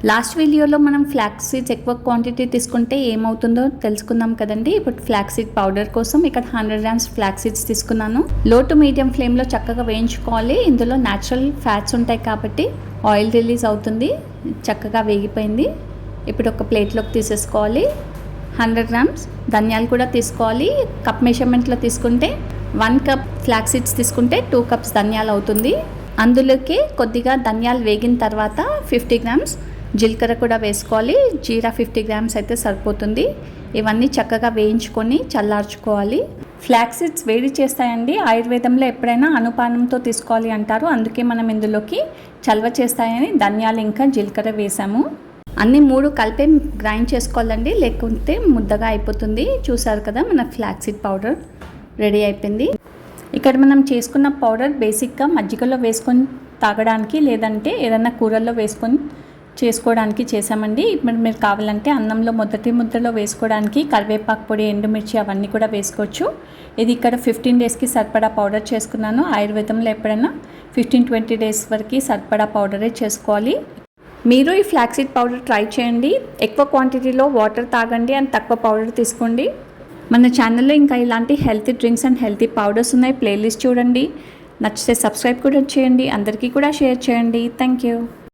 Last వీడియోలో మనం flax seeds ఎక్కువ క్వాంటిటీ తీసుకుంటే ఏమవుతుందో తెలుసుకుందాం కదండి. ఇప్పుడు ఫ్లాక్స్ సీడ్ పౌడర్ కోసం ఇక్కడ 100 గ్రామ్స్ ఫ్లాక్స్ సీడ్స్ తీసుకున్నాను. లో టు మీడియం ఫ్లేమ్లో చక్కగా వేయించుకోవాలి. ఇందులో న్యాచురల్ ఫ్యాట్స్ ఉంటాయి కాబట్టి ఆయిల్ రిలీజ్ అవుతుంది. చక్కగా వేగిపోయింది. ఇప్పుడు ఒక ప్లేట్లోకి తీసేసుకోవాలి. 100 గ్రామ్స్ ధనియాలు కూడా తీసుకోవాలి. కప్ మెజర్మెంట్లో తీసుకుంటే 1 కప్ ఫ్లాక్స్ సీడ్స్ తీసుకుంటే 2 కప్స్ ధనియాలు అవుతుంది. అందులోకి కొద్దిగా ధనియాలు వేగిన తర్వాత 50 గ్రామ్స్ జీలకర్ర కూడా వేసుకోవాలి. జీరా 50 గ్రామ్స్ అయితే సరిపోతుంది. ఇవన్నీ చక్కగా వేయించుకొని చల్లార్చుకోవాలి. ఫ్లాక్స్ సీడ్స్ వేడి చేస్తాయండి. ఆయుర్వేదంలో ఎప్పుడైనా అనుపానంతో తీసుకోవాలి అంటారు. అందుకే మనం ఇందులోకి చల్వ చేస్తాయని ధనియాలు ఇంకా జీలకర్ర వేసాము. అన్ని 3 కలిపి గ్రైండ్ చేసుకోవాలండి, లేకుంటే ముద్దగా అయిపోతుంది. చూసారు కదా, మన ఫ్లాక్స్ సీడ్ పౌడర్ రెడీ అయిపోయింది. ఇక్కడ మనం చేసుకున్న పౌడర్ బేసిక్గా మజ్జిగలో వేసుకొని తాగడానికి, లేదంటే ఏదైనా కూరల్లో వేసుకొని చేసుకోవడానికి చేసామండి. ఇప్పుడు మీరు కావాలంటే అన్నంలో మొదటి ముద్దలో వేసుకోవడానికి కరివేపాకు పొడి, ఎండుమిర్చి అవన్నీ కూడా వేసుకోవచ్చు. ఇది ఇక్కడ 15 డేస్కి సరిపడా పౌడర్ చేసుకున్నాను. ఆయుర్వేదంలో ఎప్పుడైనా 15-20 డేస్ వరకు సరిపడా పౌడరే చేసుకోవాలి. మీరు ఈ ఫ్లాక్స్ సీడ్ పౌడర్ ట్రై చేయండి. ఎక్కువ క్వాంటిటీలో వాటర్ తాగండి అండ్ తక్కువ పౌడర్ తీసుకోండి. మన ఛానల్లో ఇంకా ఇలాంటి healthy drinks and healthy powders ఉన్నాయి. ప్లేలిస్ట్ చూడండి. నచ్చితే సబ్స్క్రైబ్ కూడా చేయండి. అందరికీ కూడా షేర్ చేయండి. Thank you.